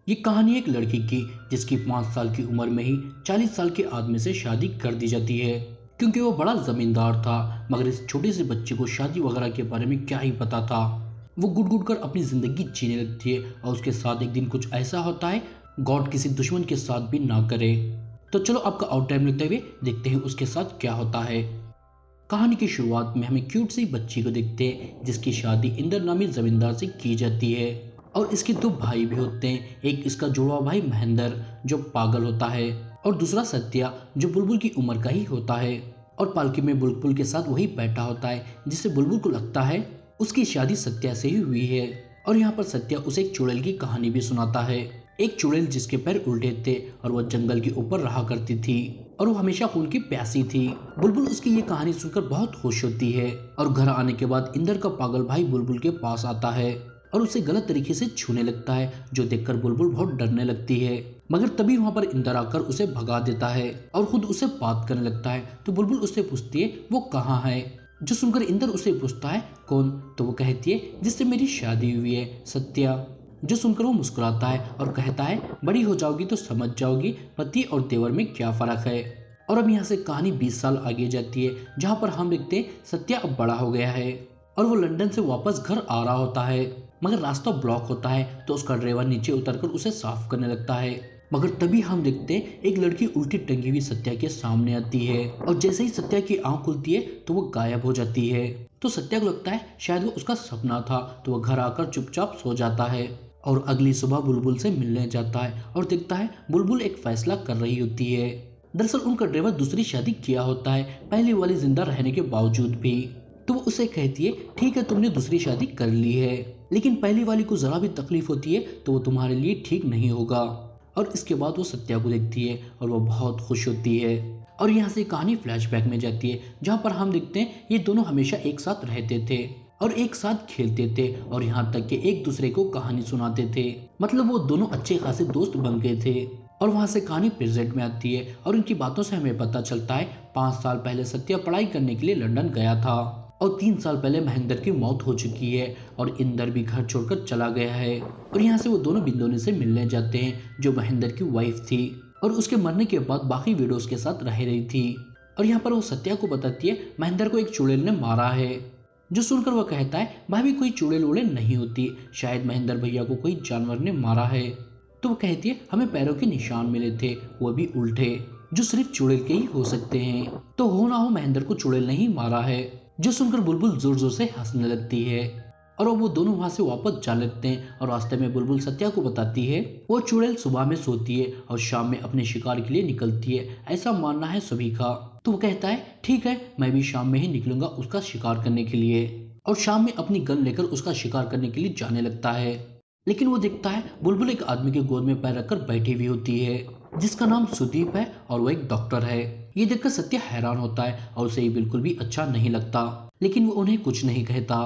ये कहानी एक लड़की की जिसकी 5 साल की उम्र में ही 40 साल के आदमी से शादी कर दी जाती है, क्योंकि वो बड़ा जमींदार था। मगर इस छोटे से बच्चे को शादी वगैरह के बारे में क्या ही पता था। वो गुट गुट कर अपनी जिंदगी जीने लगती है और उसके साथ एक दिन कुछ ऐसा होता है गॉड किसी दुश्मन के साथ भी ना करे। तो चलो आपका आउट टाइम लेते हुए देखते हैं उसके साथ क्या होता है। कहानी की शुरुआत में हमें क्यूट सी बच्ची को देखते हैं जिसकी शादी इंदर नामी जमींदार से की जाती है और इसके 2 भाई भी होते हैं। एक इसका जुड़वा भाई महेंद्र जो पागल होता है और दूसरा सत्या जो बुलबुल की उम्र का ही होता है और पालकी में बुलबुल के साथ वही बैठा होता है जिससे बुलबुल को लगता है उसकी शादी सत्या से ही हुई है। और यहाँ पर सत्या उसे एक चुड़ैल की कहानी भी सुनाता है, एक चुड़ैल जिसके पैर उल्टे थे और वह जंगल के ऊपर रहा करती थी और वो हमेशा खून की प्यासी थी। बुलबुल उसकी ये कहानी सुनकर बहुत खुश होती है और घर आने के बाद इंदर का पागल भाई बुलबुल के पास आता है और उसे गलत तरीके से छूने लगता है, जो देखकर बुलबुल बहुत डरने लगती है। मगर तभी वहाँ पर इंदर आकर उसे भगा देता है और खुद उसे बात करने लगता है। तो बुलबुल उससे पूछती है वो कहाँ है, जो सुनकर इंदर उससे पूछता है कौन, तो वो कहती है जिससे मेरी शादी हुई है, सत्या। जो सुनकर वो मुस्कुराता है और कहता है बड़ी हो जाओगी तो समझ जाओगी पति और देवर में क्या फर्क है। और अब यहाँ से कहानी 20 साल आगे जाती है, जहाँ पर हम देखते हैं सत्या अब बड़ा हो गया है और वो लंदन से वापस घर आ रहा होता है। मगर रास्ता ब्लॉक होता है तो उसका ड्राइवर नीचे उतरकर उसे साफ करने लगता है। मगर तभी हम देखते हैं एक लड़की उल्टी टंगी हुई सत्या के सामने आती है और जैसे ही सत्या की आंख खुलती है तो वो गायब हो जाती है। तो सत्या को लगता है शायद वो उसका सपना था, तो वो घर आकर चुपचाप सो जाता है और अगली सुबह बुलबुल से मिलने जाता है और देखता है बुलबुल एक फैसला कर रही होती है। दरअसल उनका ड्राइवर दूसरी शादी किया होता है पहली वाली जिंदा रहने के बावजूद भी। तो वो उसे कहती है ठीक है तुमने दूसरी शादी कर ली है, लेकिन पहली वाली को जरा भी तकलीफ होती है तो वो तुम्हारे लिए ठीक नहीं होगा। और इसके बाद वो सत्या को देखती है और वो बहुत खुश होती है। और यहाँ से कहानी फ्लैशबैक में जाती है, जहाँ पर हम देखते हैं ये दोनों हमेशा एक साथ रहते थे और एक साथ खेलते थे और यहाँ तक कि एक दूसरे को कहानी सुनाते थे। मतलब वो दोनों अच्छे खासे दोस्त बन गए थे। और वहाँ से कहानी प्रेजेंट में आती है और उनकी बातों से हमें पता चलता है 5 साल पहले सत्या पढ़ाई करने के लिए लंदन गया था और 3 साल पहले महेंद्र की मौत हो चुकी है और इंदर भी घर छोड़कर चला गया है। और यहाँ से वो दोनों बिंदोनी से मिलने जाते हैं जो महेंद्र की वाइफ थी और उसके मरने के बाद बाकी विडोज के साथ रह रही थी। और यहाँ पर वो सत्या को बताती है महेंद्र को एक चुड़ैल ने मारा है, जो सुनकर वह कहता है भाभी कोई चुड़ैल उड़ैल नहीं होती, शायद महेंद्र भैया को कोई जानवर ने मारा है। तो वो कहती है हमें पैरों के निशान मिले थे, वो भी उल्टे, जो सिर्फ चुड़ैल के ही हो सकते हैं, तो हो ना हो महेंद्र को चुड़ैल ने ही मारा है। जो सुनकर बुलबुल जोर जोर से हंसने लगती है और वो दोनों वहां से वापस जा लगते हैं। और रास्ते में बुलबुल सत्या को बताती है वो चुड़ैल सुबह में सोती है और शाम में अपने शिकार के लिए निकलती है, ऐसा मानना है सभी का। तो वो कहता है ठीक है मैं भी शाम में ही निकलूंगा उसका शिकार करने के लिए, और शाम में अपनी गन लेकर उसका शिकार करने के लिए जाने लगता है। लेकिन वो देखता है बुलबुल एक आदमी के गोद में पैर रखकर बैठी हुई होती है जिसका नाम सुदीप है और वो एक डॉक्टर है। ये देखकर सत्या हैरान होता है और उसे बिल्कुल भी अच्छा नहीं लगता, लेकिन वो उन्हें कुछ नहीं कहता।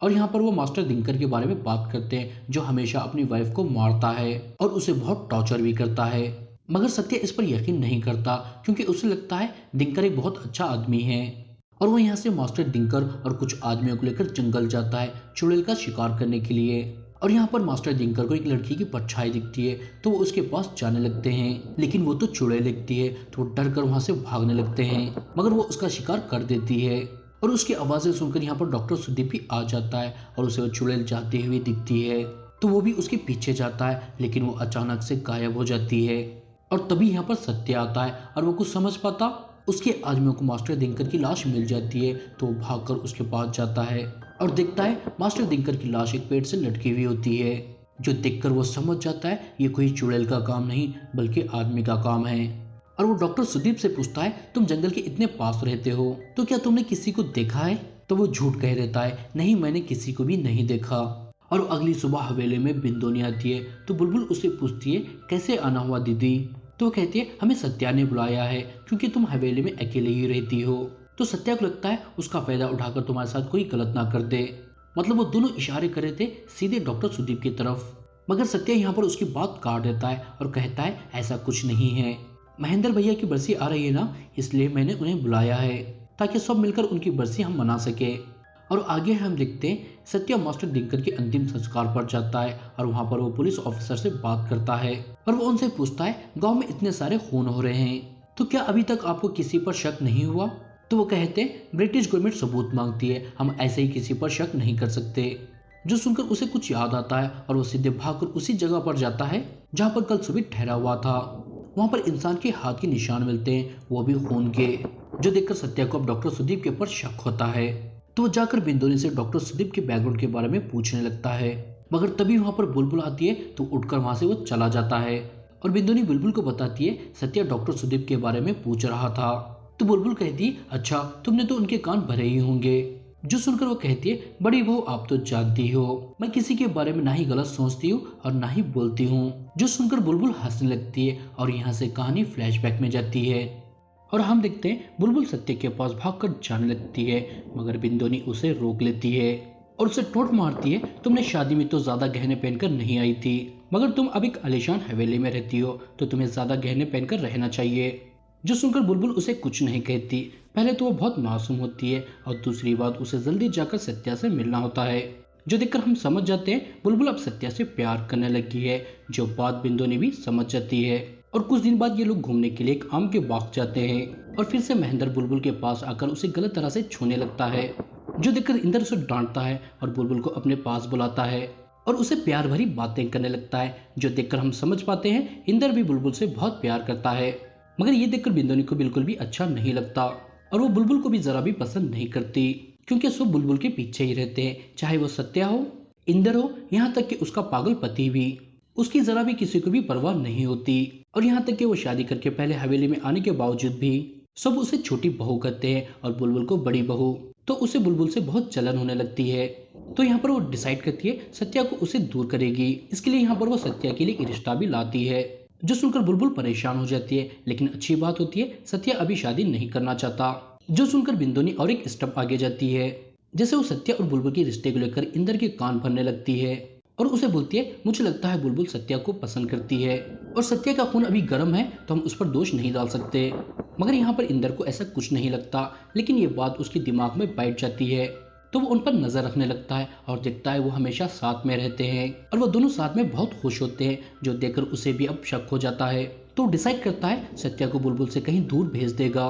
और यहाँ पर वो मास्टर दिनकर के बारे में बात करते हैं जो हमेशा अपनी वाइफ को मारता है और उसे बहुत टॉर्चर भी करता है। मगर सत्या इस पर यकीन नहीं करता क्योंकि उसे लगता है दिनकर एक बहुत अच्छा आदमी है। और वो यहाँ से मास्टर दिनकर और कुछ आदमियों को लेकर जंगल जाता है चुड़ैल का शिकार करने के लिए। और यहाँ पर मास्टर दिनकर को एक लड़की की परछाई दिखती है तो वो उसके पास जाने लगते हैं, लेकिन वो तो चुड़ैल दिखती है तो वो डर कर वहां से भागने लगते हैं। मगर वो उसका शिकार कर देती है और उसकी आवाजें सुनकर यहाँ पर डॉक्टर सुदीप भी आ जाता है और उसे वो चुड़ैल जाती हुई दिखती है तो वो भी उसके पीछे जाता है, लेकिन वो अचानक से गायब हो जाती है। और तभी यहाँ पर सत्या आता है और वो कुछ समझ पाता उसके आदमियों को मास्टर दिनकर की लाश मिल जाती है तो वो भागकर उसके पास जाता है और देखता है मास्टर दिनकर की लाश एक पेड़ से लटकी हुई होती है, जो देखकर वो समझ जाता है ये कोई चुड़ैल का काम नहीं बल्कि आदमी का काम है। और वो डॉक्टर सुदीप से पूछता है तुम जंगल के इतने पास रहते हो तो क्या तुमने किसी को देखा है? तो वो झूठ कह देता है नहीं मैंने किसी को भी नहीं देखा। और अगली सुबह हवेली में बिंदोनी आती है तो बुलबुल उससे पूछती है कैसे आना हुआ दीदी? तो वो कहती है हमें सत्या ने बुलाया है क्योंकि तुम हवेली में अकेले ही रहती हो, तो सत्या को लगता है उसका फायदा उठाकर तुम्हारे साथ कोई गलत ना कर दे। मतलब वो दोनों इशारे कर रहे थे सीधे डॉक्टर सुदीप की तरफ। मगर सत्या यहाँ पर उसकी बात काट देता है और कहता है ऐसा कुछ नहीं है, महेंद्र भैया की बरसी आ रही है ना, इसलिए मैंने उन्हें बुलाया है ताकि सब मिलकर उनकी बरसी हम मना सके। और आगे हम देखते हैं सत्या मास्टर दिनकर के अंतिम संस्कार पर जाता है और वहाँ पर वो पुलिस ऑफिसर से बात करता है और वो उनसे पूछता है गांव में इतने सारे खून हो रहे हैं तो क्या अभी तक आपको किसी पर शक नहीं हुआ। तो वो कहते हैं ब्रिटिश गवर्नमेंट सबूत मांगती है, हम ऐसे ही किसी पर शक नहीं कर सकते। जो सुनकर उसे कुछ याद आता है और वो सीधे भागकर उसी जगह पर जाता है जहाँ पर कल सुबह ठहरा हुआ था। वहाँ पर इंसान के हाथ के निशान मिलते हैं, वो भी खून के, जो देखकर सत्या को अब डॉक्टर सुदीप के ऊपर शक होता है। तो वो जाकर बिंदुनी से डॉक्टर सुदीप के बैकग्राउंड के बारे में पूछने लगता है, मगर तभी वहाँ पर बुलबुल आती है तो उठकर वहाँ से वो चला जाता है और बिंदुनी बुलबुल को बताती है सत्या डॉक्टर सुदीप के बारे में पूछ रहा था। तो बुलबुल कहती है अच्छा तुमने तो उनके कान भरे ही होंगे। जो सुनकर वो कहती है बड़ी बहू आप तो जानती हो मैं किसी के बारे में ना ही गलत सोचती हूँ और ना ही बोलती हूँ। जो सुनकर बुलबुल हंसने लगती है और यहाँ से कहानी फ्लैशबैक में जाती है और हम देखते हैं बुलबुल सत्य के पास भागकर जाने लगती है, मगर बिंदुनी उसे रोक लेती है और उसे टोंट मारती है तुमने शादी में तो ज्यादा गहने पहनकर नहीं आई थी, मगर तुम अब एक आलीशान हवेली में रहती हो तो तुम्हें ज्यादा गहने पहनकर रहना चाहिए। जो सुनकर बुलबुल उसे कुछ नहीं कहती। पहले तो वो बहुत मासूम होती है और दूसरी बात उसे जल्दी जाकर सत्या से मिलना होता है, जो देखकर हम समझ जाते हैं बुलबुल अब सत्या से प्यार करने लगी है, जो बात बिंदुनी भी समझ जाती है। और कुछ दिन बाद ये लोग घूमने के लिए एक आम के बाग जाते हैं और फिर से महेंद्र बुलबुल के पास आकर उसे गलत तरह से छूने लगता है, जो देखकर इंद्र उसे डांटता है और बुलबुल को अपने पास बुलाता है और उसे प्यार भरी बातें करने लगता है, जो देखकर हम समझ पाते हैं इंद्र भी बुलबुल से बहुत प्यार करता है। मगर ये देखकर बिंदुनी को बिल्कुल भी अच्छा नहीं लगता और वो बुलबुल को भी जरा भी पसंद नहीं करती, क्योंकि सब बुलबुल के पीछे ही रहते हैं, चाहे वो सत्या हो, इंद्र हो, यहाँ तक कि उसका पागल पति भी। उसकी जरा भी किसी को भी परवाह नहीं होती और यहाँ तक कि वो शादी करके पहले हवेली में आने के बावजूद भी सब उसे छोटी बहू कहते हैं और बुलबुल को बड़ी बहू। तो उसे बुलबुल से बहुत जलन होने लगती है। तो यहाँ पर वो डिसाइड करती है सत्या को उसे दूर करेगी। इसके लिए यहाँ पर वो सत्या के लिए रिश्ता भी लाती है, जो सुनकर बुलबुल परेशान हो जाती है। लेकिन अच्छी बात होती है सत्या अभी शादी नहीं करना चाहता, जो सुनकर बिंदुनी और एक स्टेप आगे जाती है। जैसे वो सत्या और बुलबुल के रिश्ते को लेकर इंद्र के कान भरने लगती है और उसे बोलती है मुझे लगता है बुलबुल सत्या को पसंद करती है और सत्या का खून अभी गर्म है तो हम उस पर दोष नहीं डाल सकते। मगर यहाँ पर इंद्र को ऐसा कुछ नहीं लगता, लेकिन ये बात उसके दिमाग में बैठ जाती है। तो वो उन पर नजर रखने लगता है और देखता है वो हमेशा साथ में रहते हैं और वो दोनों साथ में बहुत खुश होते हैं, जो देखकर उसे भी अब शक हो जाता है। तो डिसाइड करता है सत्या को बुलबुल से कहीं दूर भेज देगा।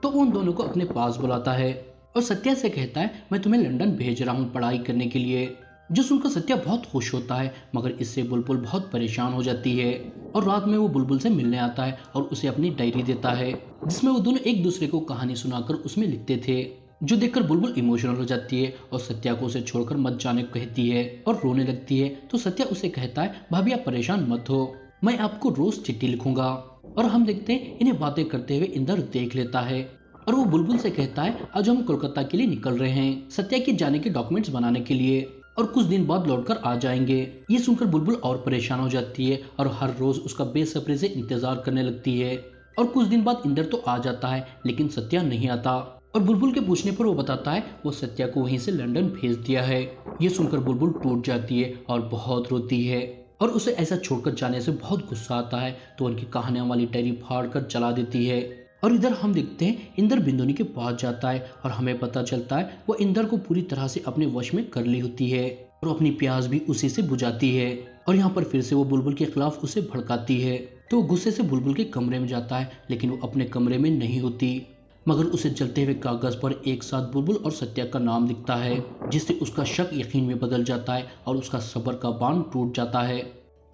तो उन दोनों को अपने पास बुलाता है और सत्या से कहता है मैं तुम्हें लंदन भेज रहा हूँ पढ़ाई करने के लिए, जो सुनकर सत्या बहुत खुश होता है। मगर इससे बुलबुल बहुत परेशान हो जाती है और रात में वो बुलबुल से मिलने आता है और उसे अपनी डायरी देता है, जिसमें वो दोनों एक दूसरे को कहानी सुनाकर उसमें लिखते थे, जो देखकर बुलबुल इमोशनल हो जाती है और सत्या को उसे छोड़कर मत जाने को कहती है और रोने लगती है। तो सत्या उसे कहता है भाभी आप परेशान मत हो, मैं आपको रोज चिट्ठी लिखूंगा। और हम देखते हैं इन्हें बातें करते हुए इंद्र देख लेता है और वो बुलबुल से कहता है आज हम कोलकाता के लिए निकल रहे हैं सत्या के जाने के डॉक्यूमेंट्स बनाने के लिए और कुछ दिन बाद लौटकर आ जाएंगे। ये सुनकर बुलबुल और परेशान हो जाती है और हर रोज उसका बेसब्री से इंतजार करने लगती है। और कुछ दिन बाद इंद्र तो आ जाता है लेकिन सत्या नहीं आता और बुलबुल के पूछने पर वो बताता है वो सत्या को वहीं से लंदन भेज दिया है। ये सुनकर बुलबुल टूट जाती है और बहुत रोती है और उसे ऐसा छोड़कर जाने से बहुत गुस्सा आता है, तो उनकी कहानियों वाली डायरी फाड़ कर जला देती है। और इधर हम देखते हैं इंद्र बिंदुनी के पास जाता है और हमें पता चलता है वो इंद्र को पूरी तरह से अपने वश में कर ली होती है और अपनी प्यास भी उसी से बुझाती है। और यहाँ पर फिर से वो बुलबुल के खिलाफ उसे भड़काती है, तो वो गुस्से से बुलबुल के कमरे में जाता है, लेकिन वो अपने कमरे में नहीं होती, मगर उसे जलते हुए कागज पर एक साथ बुलबुल और सत्या का नाम दिखता है, जिससे उसका शक यकीन में बदल जाता है और उसका सब्र का बांध टूट जाता है।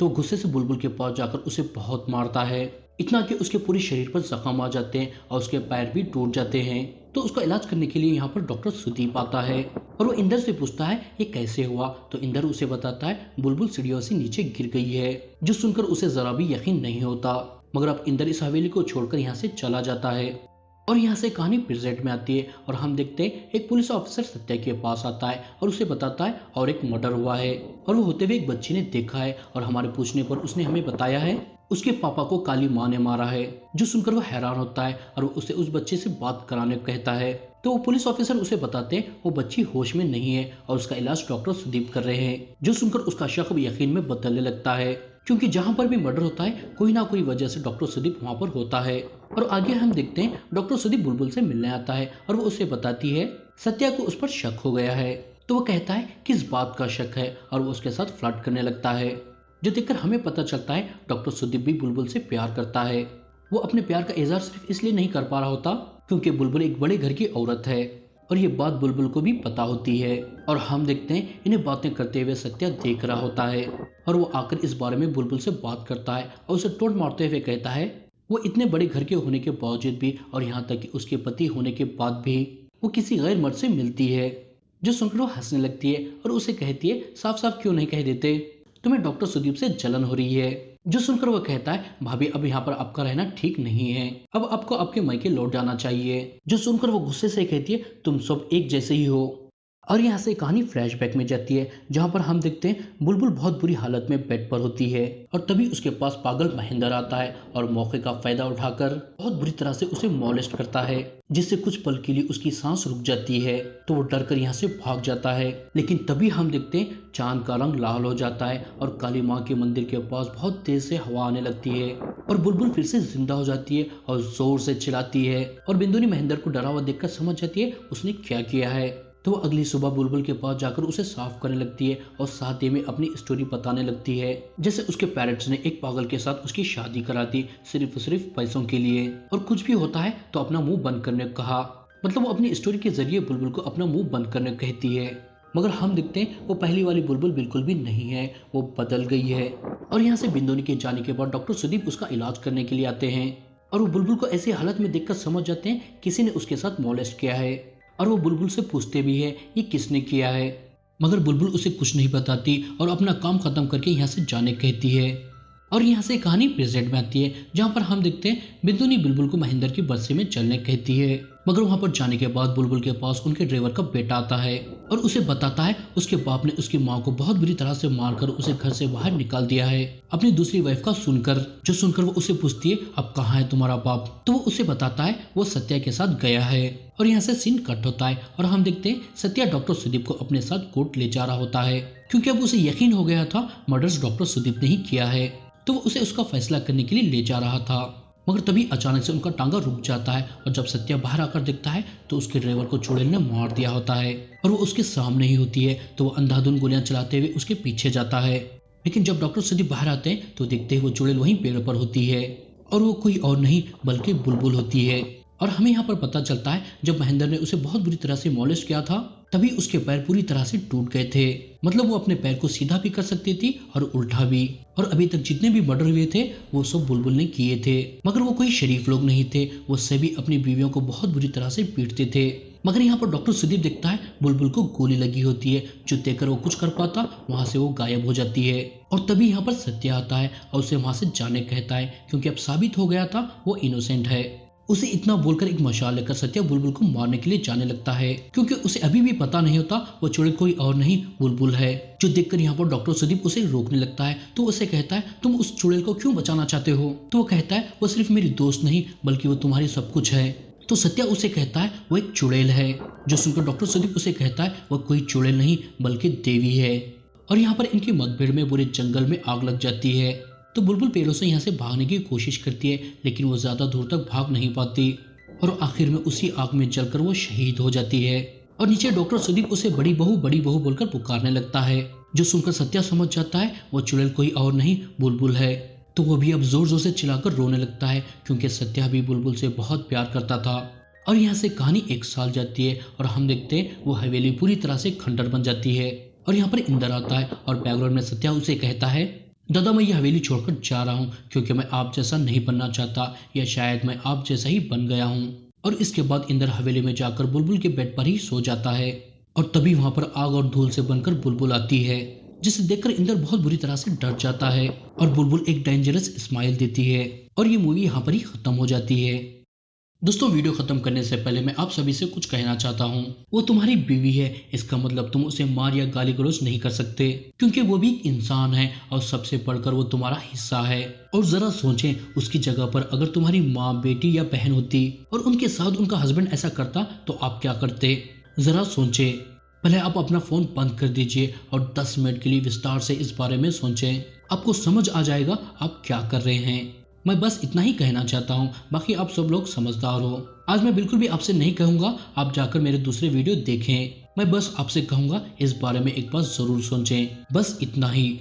तो गुस्से से बुलबुल के पास जाकर उसे बहुत मारता है, इतना कि उसके पूरे शरीर पर जख्म आ जाते हैं और उसके पैर भी टूट जाते हैं। तो उसका इलाज करने के लिए यहाँ पर डॉक्टर सुदीप आता है और वो इंद्र से पूछता है ये कैसे हुआ। तो इंद्र उसे बताता है बुलबुल सीढ़ियों से नीचे गिर गई है, जो सुनकर उसे जरा भी यकीन नहीं होता। मगर अब इंद्र इस हवेली को छोड़कर यहाँ से चला जाता है और यहाँ से कहानी प्रेजेंट में आती है और हम देखते हैं एक पुलिस ऑफिसर सत्या के पास आता है और उसे बताता है और एक मर्डर हुआ है और वो होते हुए एक बच्ची ने देखा है और हमारे पूछने पर उसने हमें बताया है उसके पापा को काली माँ ने मारा है। जो सुनकर वो हैरान होता है और वो उसे उस बच्चे से बात कराने को कहता है। तो वो पुलिस ऑफिसर उसे बताते हैं वो बच्ची होश में नहीं है और उसका इलाज डॉक्टर सुदीप कर रहे हैं, जो सुनकर उसका शक यकीन में बदलने लगता है। क्योंकि जहाँ पर भी मर्डर होता है कोई ना कोई वजह से डॉक्टर सुदीप वहाँ पर होता है। और आगे हम देखते हैं डॉक्टर सुदीप बुलबुल से मिलने आता है और वो उसे बताती है सत्या को उस पर शक हो गया है। तो वो कहता है किस बात का शक है और वो उसके साथ फ्लर्ट करने लगता है, जो देखकर हमें पता चलता है डॉक्टर सुदीप भी बुलबुल से प्यार करता है। वो अपने प्यार का इजहार सिर्फ इसलिए नहीं कर पा रहा होता क्योंकि बुलबुल एक बड़े घर की औरत है और ये बात बुलबुल को भी पता होती है। और हम देखते हैं इन्हें बातें करते हुए सत्या देख रहा होता है और वो आकर इस बारे में बुलबुल से बात करता है और उसे टोंट मारते हुए कहता है वो इतने बड़े घर के होने के बावजूद भी और यहाँ तक कि उसके पति होने के बाद भी वो किसी गैर मर्द से मिलती है। जो सुनकर वो हंसने लगती है और उसे कहती है साफ साफ क्यों नहीं कह देते, तुम्हें डॉक्टर सुदीप से जलन हो रही है। जो सुनकर वो कहता है भाभी अब यहाँ पर आपका रहना ठीक नहीं है, अब आपको आपके मायके लौट जाना चाहिए। जो सुनकर वो गुस्से से कहती है तुम सब एक जैसे ही हो। और यहाँ से कहानी फ्लैशबैक में जाती है जहाँ पर हम देखते हैं बुलबुल बहुत बुरी हालत में बेड पर होती है और तभी उसके पास पागल महेंद्र आता है और मौके का फायदा उठाकर बहुत बुरी तरह से उसे मॉलेस्ट करता है, जिससे कुछ पल के लिए उसकी सांस रुक जाती है। तो वो डरकर यहाँ से भाग जाता है। लेकिन तभी हम देखते हैं चांद का रंग लाल हो जाता है और काली माँ के मंदिर के पास बहुत तेज से हवा आने लगती है और बुलबुल फिर से जिंदा हो जाती है और जोर से चिल्लाती है और बिंदुनी महेंद्र को डरा हुआ देखकर समझ जाती है उसने क्या किया है। तो वो अगली सुबह बुलबुल के पास जाकर उसे साफ करने लगती है और साथ ही में अपनी स्टोरी बताने लगती है, जैसे उसके पेरेंट्स ने एक पागल के साथ उसकी शादी करा दी सिर्फ पैसों के लिए और कुछ भी होता है तो अपना मुंह बंद करने को कहा। मतलब वो अपनी स्टोरी के जरिए बुलबुल को अपना मुंह बंद करने को कहती है। मगर हम देखते हैं वो पहली वाली बुलबुल बिल्कुल भी नहीं है, वो बदल गई है। और यहाँ से बिंदुनी के जाने के बाद डॉक्टर सुदीप उसका इलाज करने के लिए आते हैं और वो बुलबुल को ऐसी हालत में देखकर समझ जाते हैं किसी ने उसके साथ मॉलेस्ट किया है और वो बुलबुल से पूछते भी है ये किसने किया है। मगर बुलबुल उसे कुछ नहीं बताती और अपना काम खत्म करके यहाँ से जाने कहती है। और यहाँ से कहानी प्रेजेंट में आती है जहाँ पर हम देखते हैं बिंदुनी बुलबुल को महेंद्र की बरसी में चलने कहती है। मगर वहाँ पर जाने के बाद बुलबुल के पास उनके ड्राइवर का बेटा आता है और उसे बताता है उसके बाप ने उसकी माँ को बहुत बुरी तरह से मारकर उसे घर से बाहर निकाल दिया है अपनी दूसरी वाइफ का सुनकर। जो सुनकर वो उसे पूछती है अब कहाँ है तुम्हारा बाप, तो वो उसे बताता है वो सत्या के साथ गया है। और यहाँ से सीन कट होता है और हम देखते हैं सत्या डॉक्टर सुदीप को अपने साथ कोर्ट ले जा रहा होता है क्योंकि अब उसे यकीन हो गया था मर्डर्स डॉक्टर सुदीप ने ही किया है, तो वो उसे उसका फैसला करने के लिए ले जा रहा था। मगर तभी अचानक से उनका टांगा रुक जाता है और जब सत्या बाहर आकर देखता है तो उसके ड्राइवर को चुड़ैल ने मार दिया होता है और वो उसके सामने ही होती है। तो वो अंधाधुंध गोलियां चलाते हुए उसके पीछे जाता है। लेकिन जब डॉक्टर सुदीप बाहर आते हैं तो देखते हैं वो चुड़ैल वहीं पेड़ पर होती है और वो कोई और नहीं बल्कि बुलबुल होती है। और हमें यहाँ पर पता चलता है जब महेंद्र ने उसे बहुत बुरी तरह से मॉलेस्ट किया था तभी उसके पैर पूरी तरह से टूट गए थे। मतलब वो अपने पैर को सीधा भी कर सकती थी और उल्टा भी। और अभी तक जितने भी मर्डर हुए थे वो सब बुलबुल ने किए थे। मगर वो कोई शरीफ लोग नहीं थे, वो सभी अपनी बीवियों को बहुत बुरी तरह से पीटते थे। मगर यहाँ पर डॉक्टर सुदीप देखता है बुलबुल को गोली लगी होती है, जो देखकर वो कुछ कर पाता वहां से वो गायब हो जाती है। और तभी यहाँ पर सत्य आता है और उसे वहां से जाने कहता है क्योंकि अब साबित हो गया था वो इनोसेंट है। उसे इतना बोलकर एक मशाल लेकर सत्या बुलबुल को मारने के लिए जाने लगता है क्योंकि उसे अभी भी पता नहीं होता वो चुड़ैल कोई और नहीं बुलबुल है। जो देखकर यहाँ पर डॉक्टर सुदीप उसे रोकने लगता है तो उसे कहता है तुम उस चुड़ैल को क्यों बचाना चाहते हो। तो वो कहता है वो सिर्फ मेरी दोस्त नहीं बल्कि वो तुम्हारी सब कुछ है। तो सत्या उसे कहता है वो एक चुड़ैल है। जो सुनकर डॉक्टर सुदीप उसे कहता है वो कोई चुड़ैल नहीं बल्कि देवी है। और यहाँ पर इनकी मतभेड़ में पूरे जंगल में आग लग जाती है। तो बुलबुल पेड़ों से यहाँ से भागने की कोशिश करती है लेकिन वो ज्यादा दूर तक भाग नहीं पाती और आखिर में उसी आग में जलकर वो शहीद हो जाती है। और नीचे डॉक्टर सुदीप उसे बड़ी बहू बोलकर पुकारने लगता है। जो सुनकर सत्या समझ जाता है वो चुड़ैल कोई और नहीं बुलबुल है। तो वो भी अब जोर जोर से चिल्लाकर रोने लगता है क्योंकि सत्या भी बुलबुल से बहुत प्यार करता था। और यहाँ से कहानी 1 साल जाती है और हम देखते हैं वो हवेली पूरी तरह से खंडर बन जाती है। और यहाँ पर इंदर आता है और बैकग्राउंड में सत्या उसे कहता है दादा मैं ये हवेली छोड़कर जा रहा हूँ क्योंकि मैं आप जैसा नहीं बनना चाहता, या शायद मैं आप जैसा ही बन गया हूँ। और इसके बाद इंदर हवेली में जाकर बुलबुल के बेड पर ही सो जाता है। और तभी वहां पर आग और धूल से बनकर बुलबुल आती है जिसे देखकर इंदर बहुत बुरी तरह से डर जाता है और बुलबुल एक डेंजरस स्माइल देती है और ये मूवी यहाँ पर ही खत्म हो जाती है। दोस्तों वीडियो खत्म करने से पहले मैं आप सभी से कुछ कहना चाहता हूँ। वो तुम्हारी बीवी है, इसका मतलब तुम उसे मार या गाली गलौज नहीं कर सकते क्योंकि वो भी एक इंसान है और सबसे बढ़कर वो तुम्हारा हिस्सा है। और जरा सोचें उसकी जगह पर अगर तुम्हारी माँ, बेटी या बहन होती और उनके साथ उनका हस्बैंड ऐसा करता तो आप क्या करते, जरा सोचें। पहले आप अपना फोन बंद कर दीजिए और 10 मिनट के लिए विस्तार से इस बारे में सोचें। आपको समझ आ जाएगा आप क्या कर रहे हैं। मैं बस इतना ही कहना चाहता हूँ, बाकी आप सब लोग समझदार हो। आज मैं बिल्कुल भी आपसे नहीं कहूँगा आप जाकर मेरे दूसरे वीडियो देखें। मैं बस आपसे कहूँगा इस बारे में एक बार जरूर सोचें। बस इतना ही।